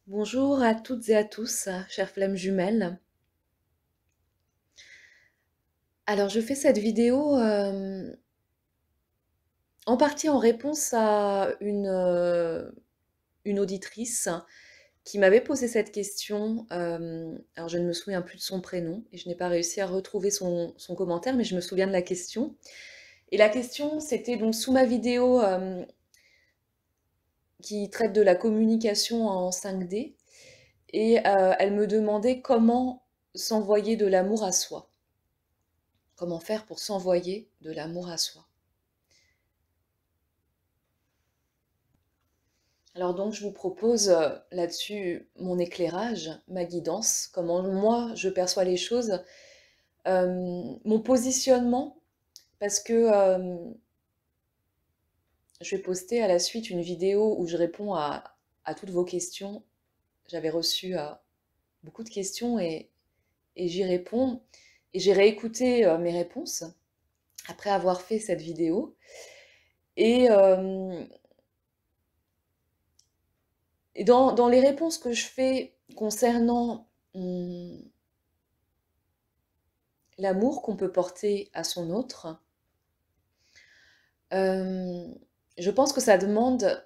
Bonjour à toutes et à tous, chères flammes jumelles. Alors je fais cette vidéo en partie en réponse à une auditrice qui m'avait posé cette question. Alors je ne me souviens plus de son prénom et je n'ai pas réussi à retrouver son commentaire, mais je me souviens de la question. Et la question, c'était donc sous ma vidéo qui traite de la communication en 5D. Et elle me demandait comment s'envoyer de l'amour à soi. Comment faire pour s'envoyer de l'amour à soi. Alors donc je vous propose là-dessus mon éclairage, ma guidance, comment moi je perçois les choses, mon positionnement, parce que je vais poster à la suite une vidéo où je réponds à toutes vos questions. J'avais reçu beaucoup de questions et j'y réponds. Et j'ai réécouté mes réponses après avoir fait cette vidéo. Et Et dans les réponses que je fais concernant l'amour qu'on peut porter à son autre, euh, je pense que ça demande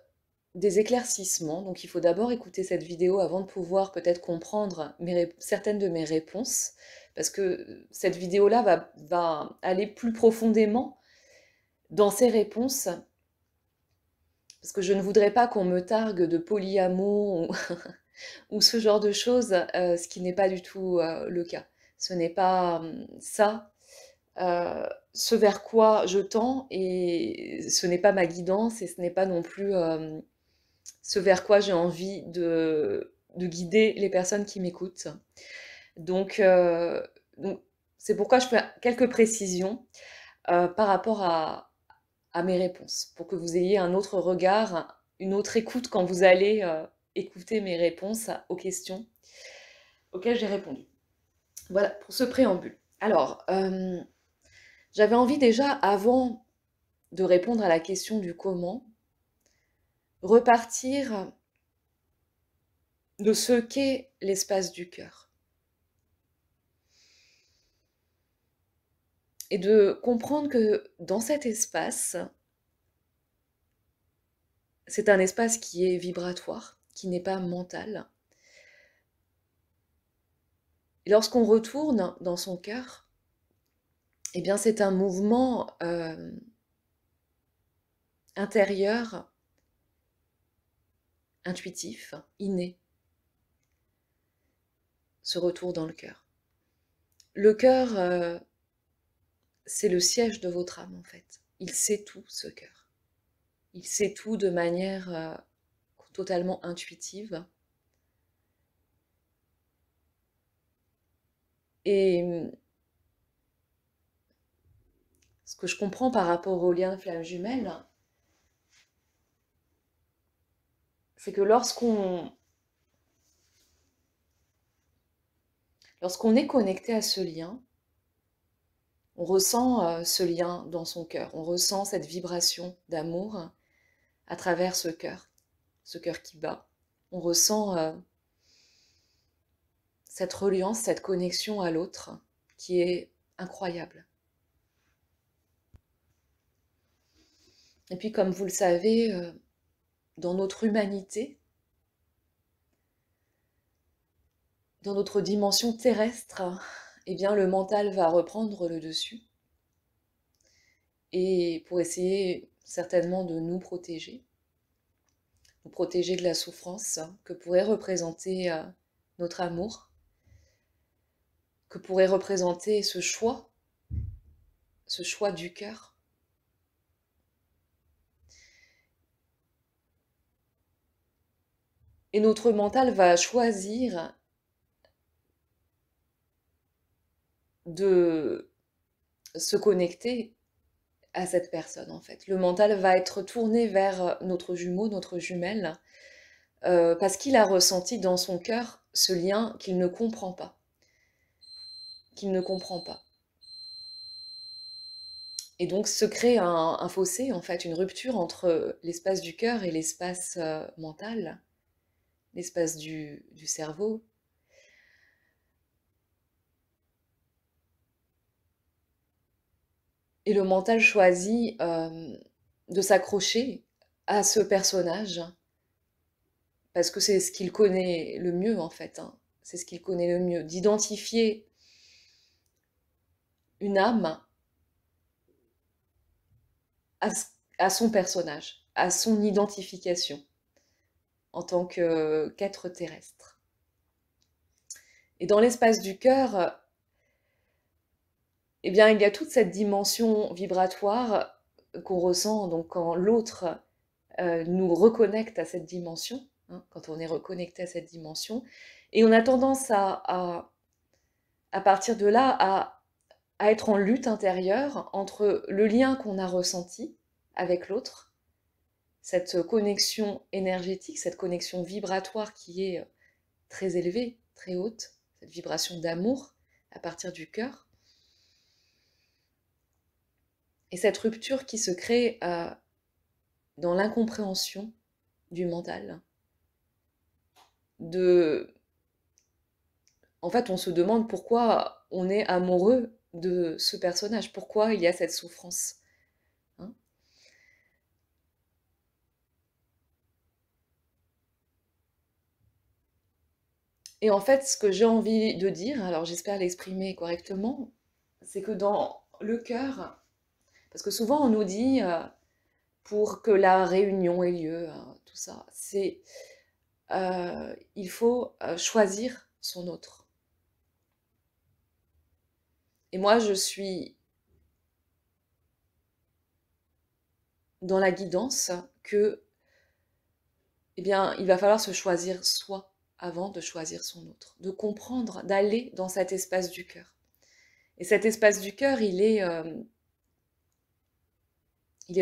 des éclaircissements. Donc il faut d'abord écouter cette vidéo avant de pouvoir peut-être comprendre certaines de mes réponses, parce que cette vidéo-là va aller plus profondément dans ces réponses, parce que je ne voudrais pas qu'on me targue de polyamour ou ce genre de choses, ce qui n'est pas du tout le cas. Ce n'est pas ça, ce vers quoi je tends, et ce n'est pas ma guidance, et ce n'est pas non plus ce vers quoi j'ai envie de guider les personnes qui m'écoutent. Donc, donc c'est pourquoi je fais quelques précisions par rapport à mes réponses, pour que vous ayez un autre regard, une autre écoute quand vous allez écouter mes réponses aux questions auxquelles j'ai répondu. Voilà pour ce préambule. Alors, j'avais envie déjà, avant de répondre à la question du comment, repartir de ce qu'est l'espace du cœur. Et de comprendre que dans cet espace, c'est un espace qui est vibratoire, qui n'est pas mental. Et lorsqu'on retourne dans son cœur, eh bien c'est un mouvement intérieur, intuitif, inné, ce retour dans le cœur. Le cœur, c'est le siège de votre âme en fait. Il sait tout, ce cœur. Il sait tout de manière totalement intuitive. Et ce que je comprends par rapport au lien de flamme jumelle, c'est que lorsqu'on est connecté à ce lien, on ressent ce lien dans son cœur, on ressent cette vibration d'amour à travers ce cœur qui bat. On ressent cette reliance, cette connexion à l'autre qui est incroyable. Et puis comme vous le savez, dans notre humanité, dans notre dimension terrestre, eh bien le mental va reprendre le dessus. Et pour essayer certainement de nous protéger de la souffrance que pourrait représenter notre amour, que pourrait représenter ce choix du cœur. Et notre mental va choisir de se connecter à cette personne, en fait. Le mental va être tourné vers notre jumeau, notre jumelle, parce qu'il a ressenti dans son cœur ce lien qu'il ne comprend pas. Et donc se crée un fossé, en fait, une rupture entre l'espace du cœur et l'espace mental. l'espace du cerveau. Et le mental choisit de s'accrocher à ce personnage parce que c'est ce qu'il connaît le mieux en fait, hein. C'est ce qu'il connaît le mieux, d'identifier une âme à, à son personnage, à son identification en tant qu'être terrestre. Et dans l'espace du cœur, eh bien, il y a toute cette dimension vibratoire qu'on ressent donc quand l'autre nous reconnecte à cette dimension, hein, quand on est reconnecté à cette dimension. Et on a tendance à partir de là, à être en lutte intérieure entre le lien qu'on a ressenti avec l'autre, cette connexion énergétique, cette connexion vibratoire qui est très élevée, très haute, cette vibration d'amour à partir du cœur, et cette rupture qui se crée dans l'incompréhension du mental. En fait, on se demande pourquoi on est amoureux de ce personnage, pourquoi il y a cette souffrance, hein. Et en fait, ce que j'ai envie de dire, alors j'espère l'exprimer correctement, c'est que dans le cœur, parce que souvent on nous dit pour que la réunion ait lieu, tout ça, il faut choisir son autre. Et moi, je suis dans la guidance que, eh bien, il va falloir se choisir soi avant de choisir son autre, de comprendre, d'aller dans cet espace du cœur. Et cet espace du cœur, il est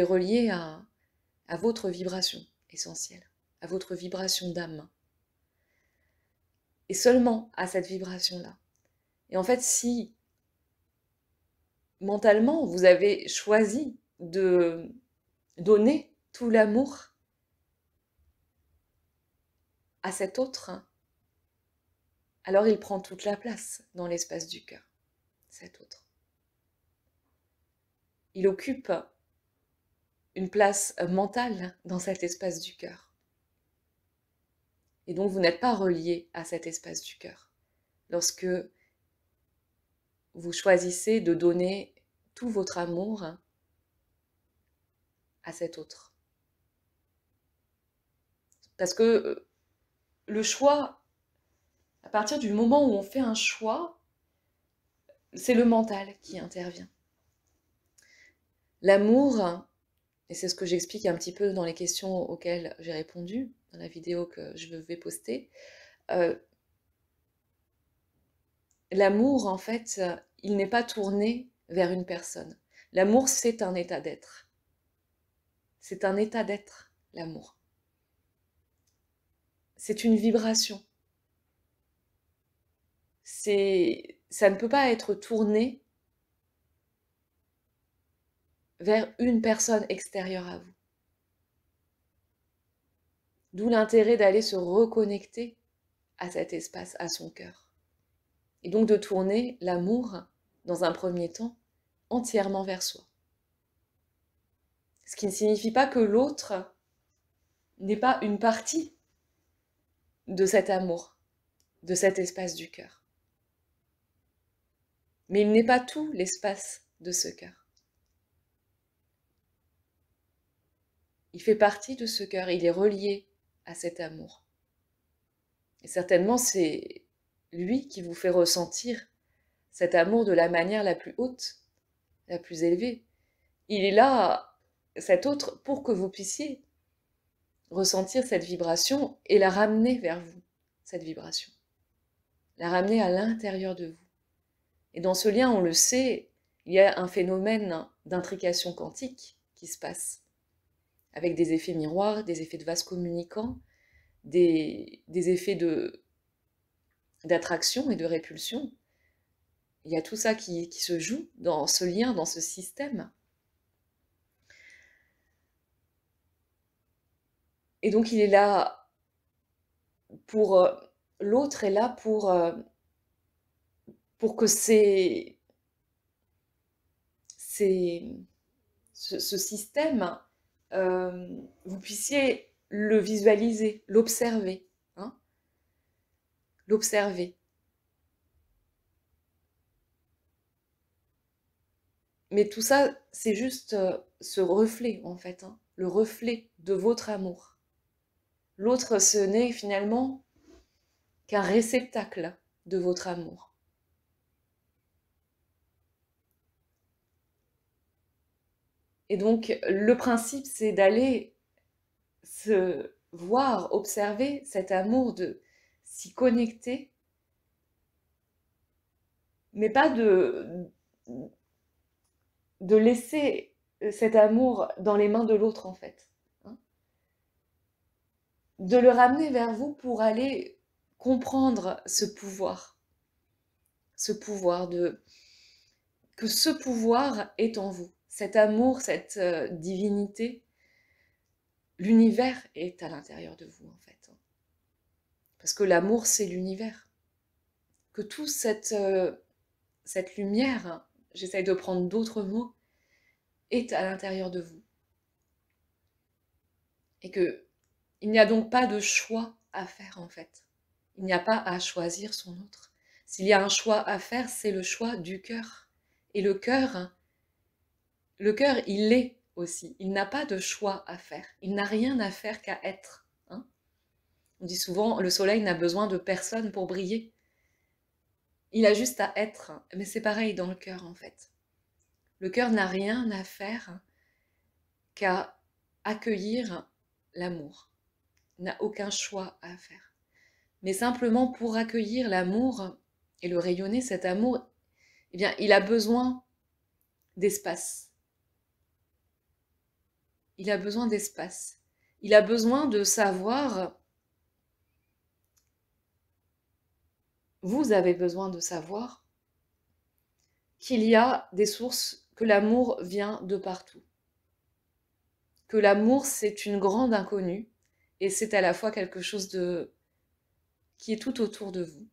relié à votre vibration essentielle, à votre vibration d'âme. Et seulement à cette vibration-là. Et en fait, si mentalement, vous avez choisi de donner tout l'amour à cet autre, alors il prend toute la place dans l'espace du cœur, cet autre. Il occupe une place mentale dans cet espace du cœur. Et donc vous n'êtes pas relié à cet espace du cœur lorsque vous choisissez de donner tout votre amour à cet autre. Parce que le choix, à partir du moment où on fait un choix, c'est le mental qui intervient. L'amour, et c'est ce que j'explique un petit peu dans les questions auxquelles j'ai répondu, dans la vidéo que je vais poster, l'amour, en fait, il n'est pas tourné vers une personne. L'amour, c'est un état d'être. C'est un état d'être, l'amour. C'est une vibration. Ça ne peut pas être tourné vers une personne extérieure à vous. D'où l'intérêt d'aller se reconnecter à cet espace, à son cœur. Et donc de tourner l'amour, dans un premier temps, entièrement vers soi. Ce qui ne signifie pas que l'autre n'est pas une partie de cet amour, de cet espace du cœur. Mais il n'est pas tout l'espace de ce cœur. Il fait partie de ce cœur, il est relié à cet amour. Et certainement, c'est lui qui vous fait ressentir cet amour de la manière la plus haute, la plus élevée. Il est là, cet autre, pour que vous puissiez ressentir cette vibration et la ramener vers vous, cette vibration. La ramener à l'intérieur de vous. Et dans ce lien, on le sait, il y a un phénomène d'intrication quantique qui se passe, avec des effets miroirs, des effets de vase communicant, des effets d'attraction et de répulsion. Il y a tout ça qui se joue dans ce lien, dans ce système. Et donc il est là pour l'autre est là pour que ce système, vous puissiez le visualiser, l'observer, hein, l'observer. Mais tout ça, c'est juste ce reflet, en fait, hein, le reflet de votre amour. L'autre, ce n'est finalement qu'un réceptacle de votre amour. Et donc, le principe, c'est d'aller se voir, observer cet amour, de s'y connecter, mais pas de laisser cet amour dans les mains de l'autre, en fait. Hein. De le ramener vers vous pour aller comprendre ce pouvoir que ce pouvoir est en vous. Cet amour, cette divinité, l'univers est à l'intérieur de vous, en fait. Parce que l'amour, c'est l'univers. Que toute cette lumière, j'essaye de prendre d'autres mots, est à l'intérieur de vous. Et que il n'y a donc pas de choix à faire, en fait. Il n'y a pas à choisir son autre. S'il y a un choix à faire, c'est le choix du cœur. Et le cœur, il est aussi. Il n'a pas de choix à faire. Il n'a rien à faire qu'à être. Hein. On dit souvent, le soleil n'a besoin de personne pour briller. Il a juste à être. Mais c'est pareil dans le cœur, en fait. Le cœur n'a rien à faire qu'à accueillir l'amour. Il n'a aucun choix à faire. Mais simplement pour accueillir l'amour et le rayonner, cet amour, eh bien, il a besoin d'espace. Il a besoin d'espace. Il a besoin de savoir, vous avez besoin de savoir qu'il y a des sources, que l'amour vient de partout. Que l'amour, c'est une grande inconnue et c'est à la fois quelque chose qui est tout autour de vous.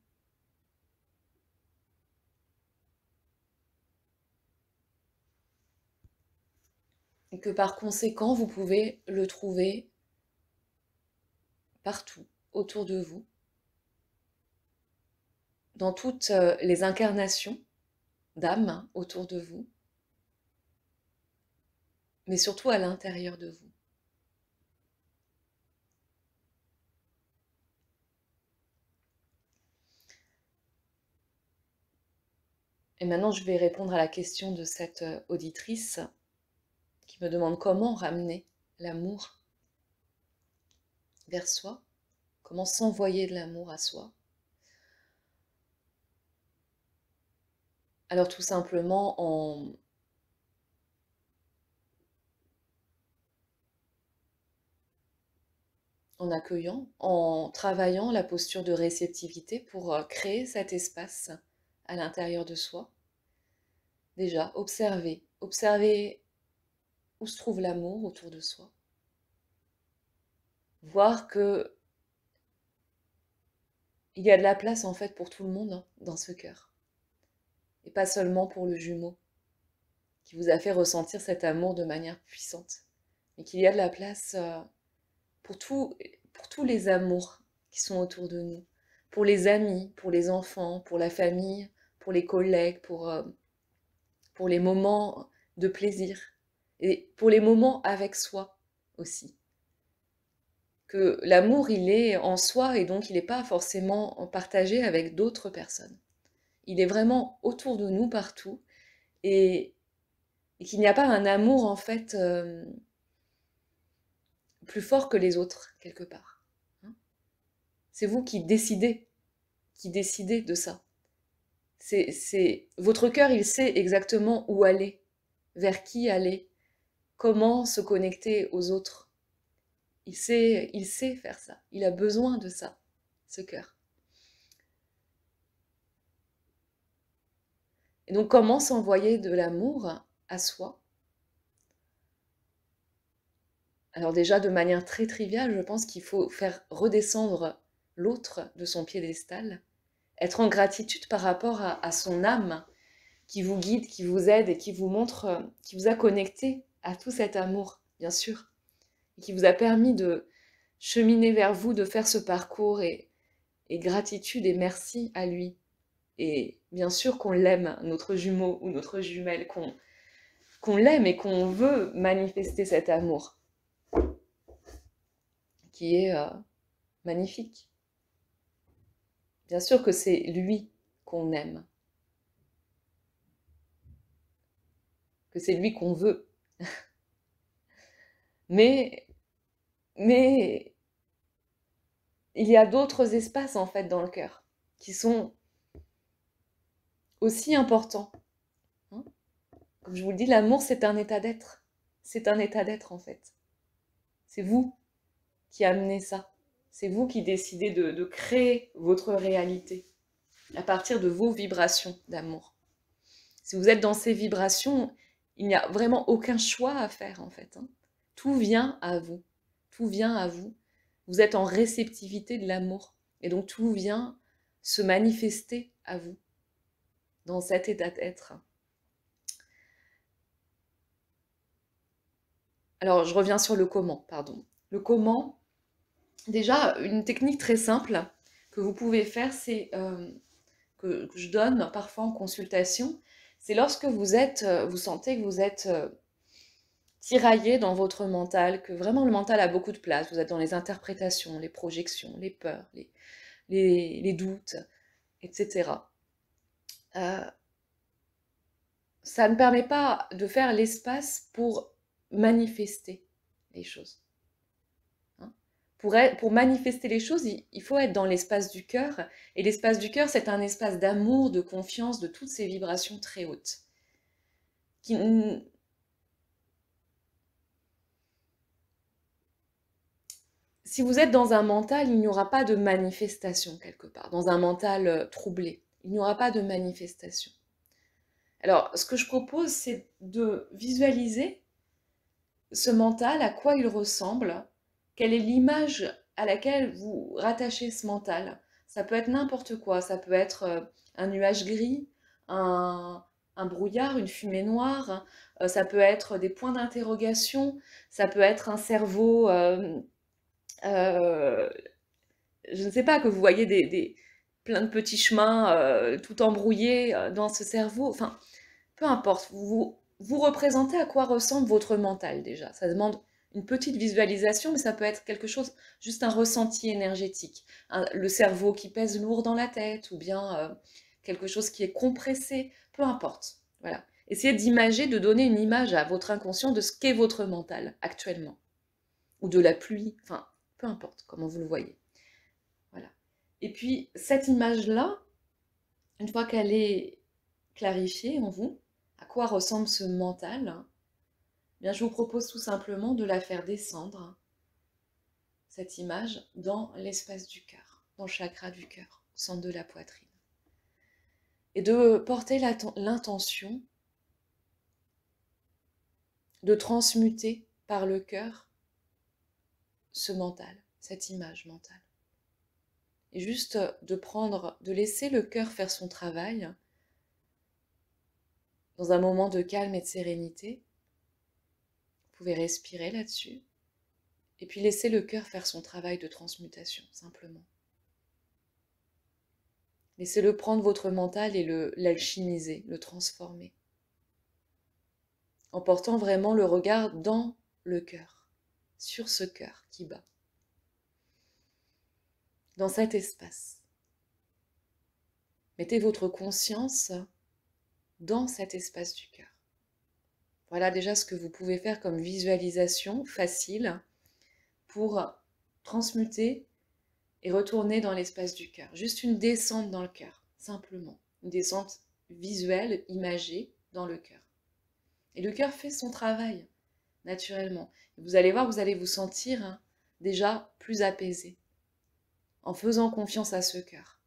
Et que par conséquent, vous pouvez le trouver partout, autour de vous, dans toutes les incarnations d'âme autour de vous, mais surtout à l'intérieur de vous. Et maintenant, je vais répondre à la question de cette auditrice qui me demande comment ramener l'amour vers soi, comment s'envoyer de l'amour à soi. Alors tout simplement en accueillant, en travaillant la posture de réceptivité pour créer cet espace à l'intérieur de soi. Déjà, observer où se trouve l'amour autour de soi. Voir que il y a de la place en fait pour tout le monde dans ce cœur. Et pas seulement pour le jumeau qui vous a fait ressentir cet amour de manière puissante. Mais qu'il y a de la place pour tous les amours qui sont autour de nous. Pour les amis, pour les enfants, pour la famille, pour les collègues, pour les moments de plaisir. Et pour les moments avec soi aussi. Que l'amour, il est en soi et donc il n'est pas forcément partagé avec d'autres personnes. Il est vraiment autour de nous partout et qu'il n'y a pas un amour en fait plus fort que les autres quelque part. Hein. C'est vous qui décidez de ça. Votre cœur, il sait exactement où aller, vers qui aller, comment se connecter aux autres. Il sait faire ça. Il a besoin de ça, ce cœur. Et donc, comment s'envoyer de l'amour à soi? Alors déjà, de manière très triviale, je pense qu'il faut faire redescendre l'autre de son piédestal, être en gratitude par rapport à son âme qui vous guide, qui vous aide et qui vous montre, qui vous a connecté à tout cet amour, bien sûr, et qui vous a permis de cheminer vers vous, de faire ce parcours, et gratitude et merci à lui. Et bien sûr qu'on l'aime, notre jumeau ou notre jumelle, qu'on l'aime et qu'on veut manifester cet amour, qui est magnifique. Bien sûr que c'est lui qu'on aime, que c'est lui qu'on veut. Mais il y a d'autres espaces en fait dans le cœur qui sont aussi importants. Hein. Comme je vous le dis, l'amour c'est un état d'être. C'est un état d'être en fait. C'est vous qui amenez ça. C'est vous qui décidez de créer votre réalité à partir de vos vibrations d'amour. Si vous êtes dans ces vibrations, il n'y a vraiment aucun choix à faire en fait. Hein. Tout vient à vous. Tout vient à vous. Vous êtes en réceptivité de l'amour. Et donc tout vient se manifester à vous dans cet état d'être. Alors je reviens sur le comment, pardon. Le comment, déjà une technique très simple que vous pouvez faire, c'est que je donne parfois en consultation, c'est lorsque vous sentez que vous êtes tiraillé dans votre mental, que vraiment le mental a beaucoup de place, vous êtes dans les interprétations, les projections, les peurs, les doutes, etc. Ça ne permet pas de faire l'espace pour manifester les choses. Hein. Pour manifester les choses, il faut être dans l'espace du cœur, et l'espace du cœur, c'est un espace d'amour, de confiance, de toutes ces vibrations très hautes. Si vous êtes dans un mental, il n'y aura pas de manifestation quelque part. Dans un mental troublé, il n'y aura pas de manifestation. Alors, ce que je propose, c'est de visualiser ce mental, à quoi il ressemble, quelle est l'image à laquelle vous rattachez ce mental. Ça peut être n'importe quoi, ça peut être un nuage gris, un brouillard, une fumée noire, ça peut être des points d'interrogation, ça peut être un cerveau... je ne sais pas, que vous voyez plein de petits chemins tout embrouillés dans ce cerveau. Enfin, peu importe. Vous représentez à quoi ressemble votre mental déjà. Ça demande une petite visualisation, mais ça peut être quelque chose, juste un ressenti énergétique. Le cerveau qui pèse lourd dans la tête, ou bien quelque chose qui est compressé, peu importe. Voilà. Essayez d'imager, de donner une image à votre inconscient de ce qu'est votre mental actuellement. Ou de la pluie, enfin, peu importe comment vous le voyez. Voilà. Et puis, cette image-là, une fois qu'elle est clarifiée en vous, à quoi ressemble ce mental, eh bien, je vous propose tout simplement de la faire descendre, cette image, dans l'espace du cœur, dans le chakra du cœur, au centre de la poitrine. Et de porter l'intention de transmuter par le cœur ce mental, cette image mentale. Et juste de laisser le cœur faire son travail dans un moment de calme et de sérénité. Vous pouvez respirer là-dessus et puis laisser le cœur faire son travail de transmutation, simplement. Laissez-le prendre votre mental et l'alchimiser, le transformer, en portant vraiment le regard dans le cœur, sur ce cœur qui bat, dans cet espace. Mettez votre conscience dans cet espace du cœur. Voilà déjà ce que vous pouvez faire comme visualisation facile pour transmuter et retourner dans l'espace du cœur. Juste une descente dans le cœur, simplement. Une descente visuelle, imagée dans le cœur. Et le cœur fait son travail, naturellement. Et vous allez voir, vous allez vous sentir déjà plus apaisé, en faisant confiance à ce cœur,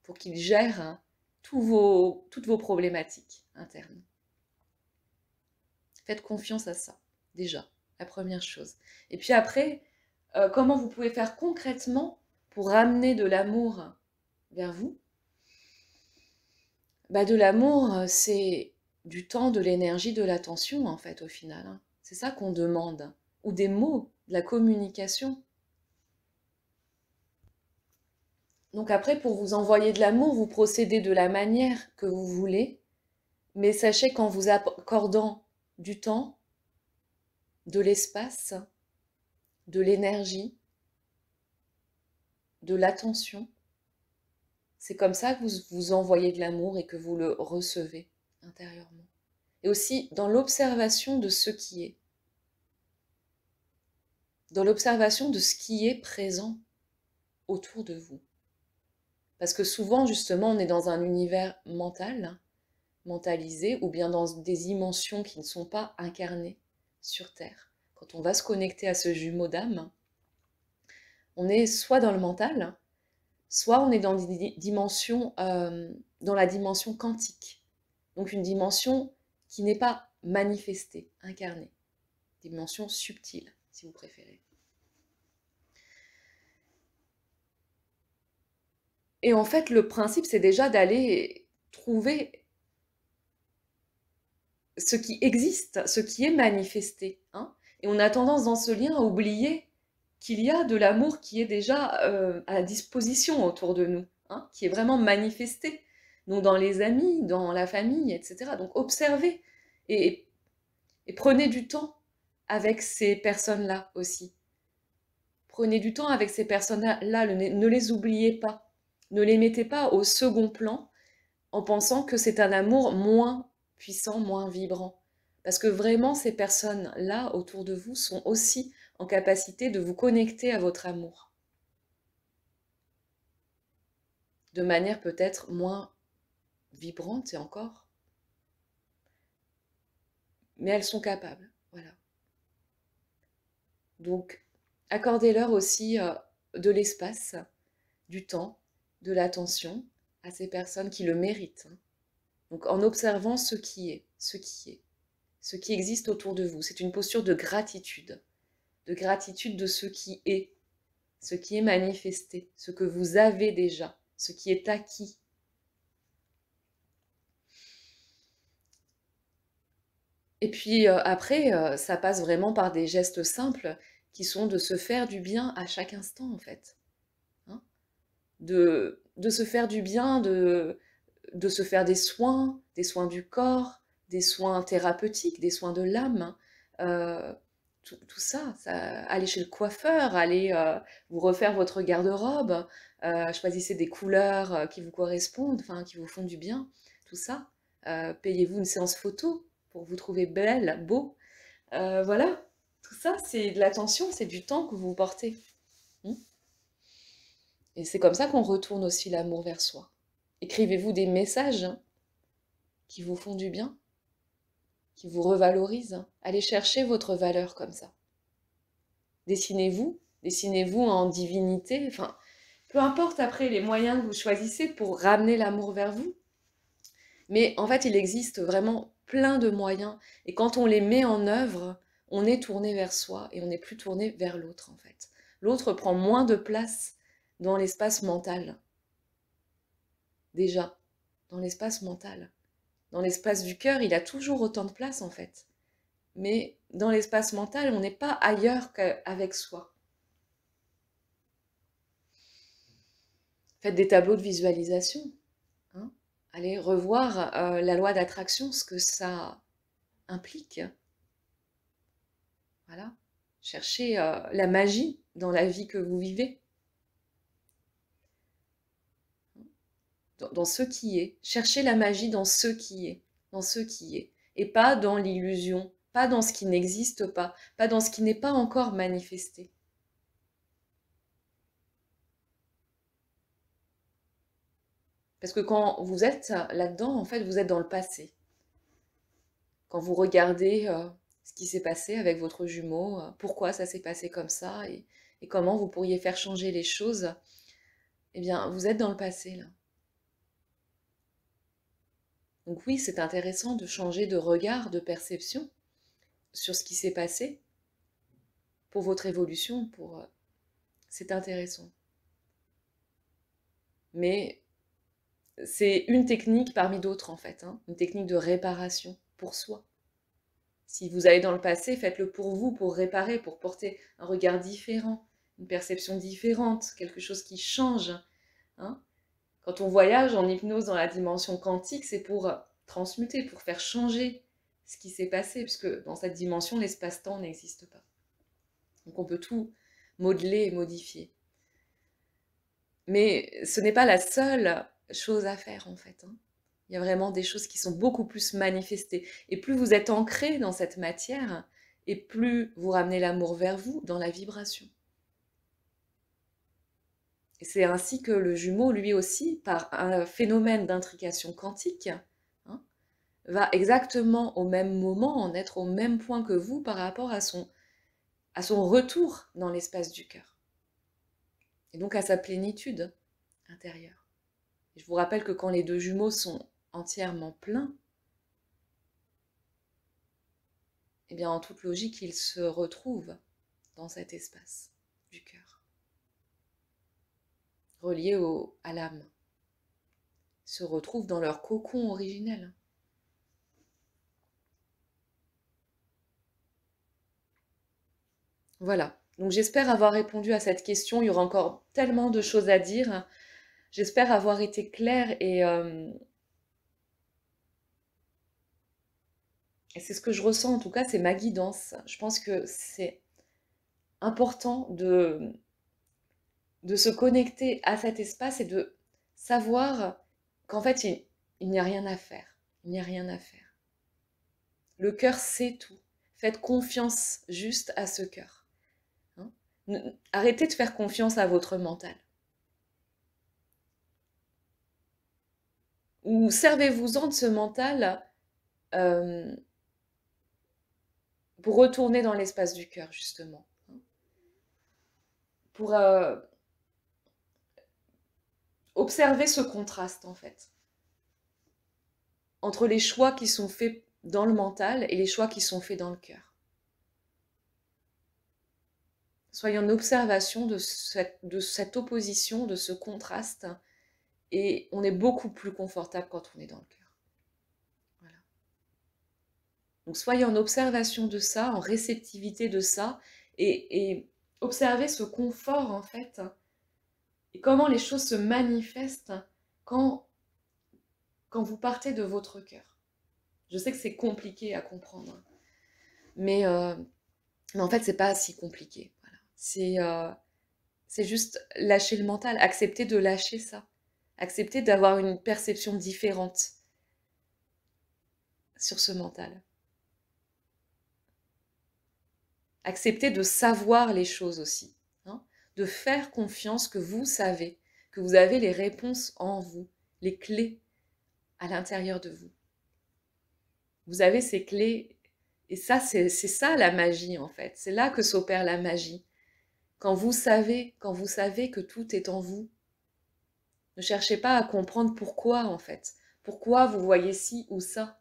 pour qu'il gère toutes vos problématiques internes. Faites confiance à ça, déjà, la première chose. Et puis après, comment vous pouvez faire concrètement pour ramener de l'amour vers vous? Bah, de l'amour, c'est du temps, de l'énergie, de l'attention, en fait, au final, hein. C'est ça qu'on demande. Ou des mots, de la communication. Donc après, pour vous envoyer de l'amour, vous procédez de la manière que vous voulez, mais sachez qu'en vous accordant du temps, de l'espace, de l'énergie, de l'attention, c'est comme ça que vous vous envoyez de l'amour et que vous le recevez intérieurement. Et aussi dans l'observation de ce qui est, dans l'observation de ce qui est présent autour de vous. Parce que souvent, justement, on est dans un univers mental, mentalisé, ou bien dans des dimensions qui ne sont pas incarnées sur Terre. Quand on va se connecter à ce jumeau d'âme, on est soit dans le mental, soit on est dans des dimensions, dans la dimension quantique. Donc une dimension qui n'est pas manifestée, incarnée. Dimension subtile, si vous préférez. Et en fait, le principe, c'est déjà d'aller trouver ce qui existe, ce qui est manifesté, hein. Et on a tendance dans ce lien à oublier qu'il y a de l'amour qui est déjà à disposition autour de nous, hein, qui est vraiment manifesté. Donc dans les amis, dans la famille, etc. Donc observez et, et prenez du temps avec ces personnes-là aussi. Prenez du temps avec ces personnes-là, ne les oubliez pas. Ne les mettez pas au second plan en pensant que c'est un amour moins puissant, moins vibrant. Parce que vraiment, ces personnes-là autour de vous sont aussi en capacité de vous connecter à votre amour. De manière peut-être moins vibrante et encore. Mais elles sont capables, voilà. Donc, accordez-leur aussi de l'espace, du temps, de l'attention à ces personnes qui le méritent. Donc, en observant ce qui est, ce qui existe autour de vous. C'est une posture de gratitude de ce qui est manifesté, ce que vous avez déjà, ce qui est acquis. Et puis après, ça passe vraiment par des gestes simples qui sont de se faire du bien à chaque instant, en fait. Hein, de se faire du bien, de se faire des soins du corps, des soins thérapeutiques, des soins de l'âme. Tout ça, aller chez le coiffeur, aller vous refaire votre garde-robe, choisissez des couleurs qui vous correspondent, enfin qui vous font du bien, tout ça. Payez-vous une séance photo pour vous trouver belle, beau. Voilà, tout ça, c'est de l'attention, c'est du temps que vous portez. Hmm. Et c'est comme ça qu'on retourne aussi l'amour vers soi. Écrivez-vous des messages qui vous font du bien, qui vous revalorisent. Allez chercher votre valeur comme ça. Dessinez-vous en divinité, enfin, peu importe après les moyens que vous choisissez pour ramener l'amour vers vous. Mais en fait, il existe vraiment plein de moyens. Et quand on les met en œuvre, on est tourné vers soi et on n'est plus tourné vers l'autre, en fait. L'autre prend moins de place dans l'espace mental. Déjà, dans l'espace mental. Dans l'espace du cœur, il a toujours autant de place, en fait. Mais dans l'espace mental, on n'est pas ailleurs qu'avec soi. Faites des tableaux de visualisation. Hein. Allez revoir la loi d'attraction, ce que ça implique. Voilà. Cherchez la magie dans la vie que vous vivez. Dans ce qui est. Cherchez la magie dans ce qui est. Dans ce qui est. Et pas dans l'illusion. Pas dans ce qui n'existe pas. Pas dans ce qui n'est pas encore manifesté. Parce que quand vous êtes là-dedans, en fait, vous êtes dans le passé. Quand vous regardez ce qui s'est passé avec votre jumeau, pourquoi ça s'est passé comme ça et comment vous pourriez faire changer les choses, eh bien, vous êtes dans le passé, là. Donc oui, c'est intéressant de changer de regard, de perception sur ce qui s'est passé pour votre évolution, pour C'est intéressant. Mais c'est une technique parmi d'autres en fait, hein, une technique de réparation pour soi. Si vous allez dans le passé, faites-le pour vous, pour réparer, pour porter un regard différent, une perception différente, quelque chose qui change. Hein. Quand on voyage en hypnose dans la dimension quantique, c'est pour transmuter, pour faire changer ce qui s'est passé, puisque dans cette dimension, l'espace-temps n'existe pas. Donc on peut tout modeler et modifier. Mais ce n'est pas la seule chose à faire en fait. Hein. Il y a vraiment des choses qui sont beaucoup plus manifestées. Et plus vous êtes ancré dans cette matière, et plus vous ramenez l'amour vers vous dans la vibration. Et c'est ainsi que le jumeau, lui aussi, par un phénomène d'intrication quantique, hein, va exactement au même moment en être au même point que vous par rapport à son retour dans l'espace du cœur. Et donc à sa plénitude intérieure. Et je vous rappelle que quand les deux jumeaux sont entièrement pleins, eh bien en toute logique, ils se retrouvent dans cet espace du cœur, reliés à l'âme, se retrouvent dans leur cocon originel. Voilà, donc j'espère avoir répondu à cette question, il y aura encore tellement de choses à dire, j'espère avoir été claire et c'est ce que je ressens en tout cas, c'est ma guidance. Je pense que c'est important de se connecter à cet espace et de savoir qu'en fait, il n'y a rien à faire. Il n'y a rien à faire. Le cœur sait tout. Faites confiance juste à ce cœur. Hein. Arrêtez de faire confiance à votre mental. Ou servez-vous-en de ce mental pour retourner dans l'espace du cœur, justement. Hein. Pour observer ce contraste, en fait, entre les choix qui sont faits dans le mental et les choix qui sont faits dans le cœur. Soyez en observation de cette opposition, de ce contraste, et on est beaucoup plus confortable quand on est dans le cœur. Voilà. Donc soyez en observation de ça, en réceptivité de ça, et observez ce confort en fait, et comment les choses se manifestent quand vous partez de votre cœur. Je sais que c'est compliqué à comprendre, mais en fait c'est pas si compliqué. Voilà. C'est juste lâcher le mental, accepter de lâcher ça, accepter d'avoir une perception différente sur ce mental. Accepter de savoir les choses aussi, hein, de faire confiance que vous savez, que vous avez les réponses en vous, les clés à l'intérieur de vous. Vous avez ces clés, et ça, c'est ça la magie en fait, c'est là que s'opère la magie. Quand vous savez que tout est en vous, ne cherchez pas à comprendre pourquoi en fait, pourquoi vous voyez ci ou ça,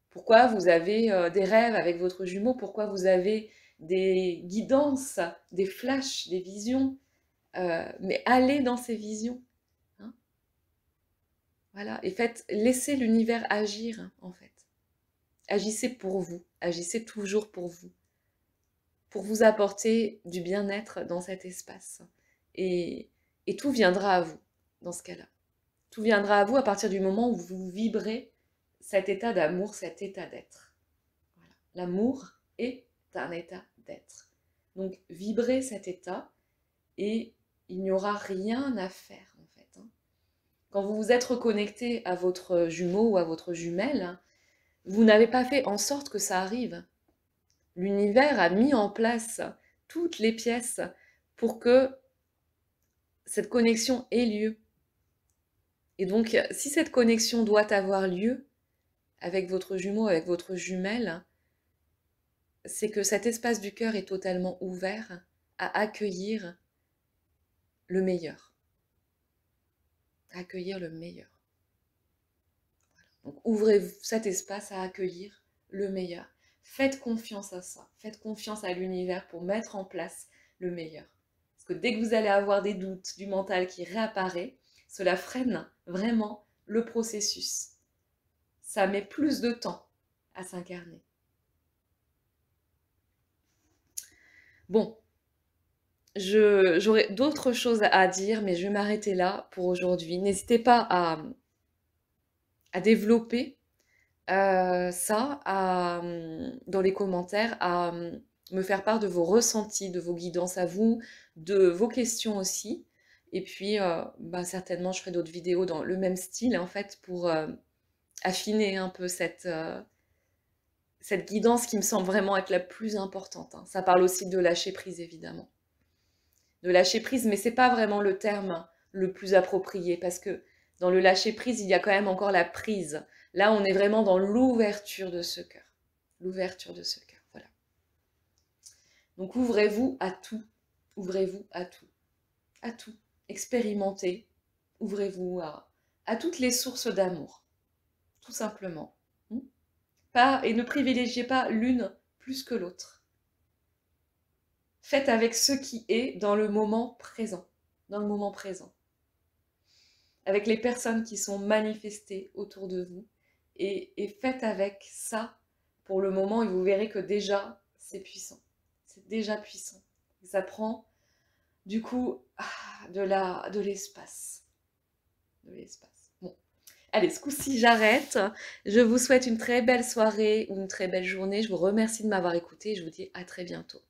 pourquoi vous avez des rêves avec votre jumeau, pourquoi vous avez des guidances, des flashs, des visions, mais allez dans ces visions. Hein. Voilà, et laissez l'univers agir en fait. Agissez pour vous, agissez toujours pour vous apporter du bien-être dans cet espace. Et tout viendra à vous dans ce cas-là. Tout viendra à vous à partir du moment où vous vibrez cet état d'amour, cet état d'être. Voilà. L'amour est un état d'être. Donc vibrez cet état et il n'y aura rien à faire en fait. Hein. Quand vous vous êtes reconnecté à votre jumeau ou à votre jumelle, vous n'avez pas fait en sorte que ça arrive. L'univers a mis en place toutes les pièces pour que cette connexion ait lieu. Et donc, si cette connexion doit avoir lieu avec votre jumeau, avec votre jumelle, c'est que cet espace du cœur est totalement ouvert à accueillir le meilleur. À accueillir le meilleur. Donc, ouvrez cet espace à accueillir le meilleur. Faites confiance à ça. Faites confiance à l'univers pour mettre en place le meilleur. Parce que dès que vous allez avoir des doutes, du mental qui réapparaît, cela freine vraiment le processus. Ça met plus de temps à s'incarner. Bon, j'aurais d'autres choses à dire, mais je vais m'arrêter là pour aujourd'hui. N'hésitez pas à développer ça, dans les commentaires, à me faire part de vos ressentis, de vos guidances à vous, de vos questions aussi. Et puis, bah, certainement, je ferai d'autres vidéos dans le même style, en fait, pour affiner un peu cette guidance qui me semble vraiment être la plus importante, hein. Ça parle aussi de lâcher prise, évidemment. De lâcher prise, mais c'est pas vraiment le terme le plus approprié, parce que dans le lâcher prise, il y a quand même encore la prise. Là, on est vraiment dans l'ouverture de ce cœur. L'ouverture de ce cœur, voilà. Donc ouvrez-vous à tout. Ouvrez-vous à tout. À tout. Expérimentez. Ouvrez-vous à toutes les sources d'amour. Tout simplement. Et ne privilégiez pas l'une plus que l'autre. Faites avec ce qui est dans le moment présent. Dans le moment présent. Avec les personnes qui sont manifestées autour de vous. Et faites avec ça pour le moment et vous verrez que déjà, c'est puissant. C'est déjà puissant. Et ça prend, du coup, de l'espace. De l'espace. Bon. Allez, ce coup-ci, j'arrête. Je vous souhaite une très belle soirée ou une très belle journée. Je vous remercie de m'avoir écouté et je vous dis à très bientôt.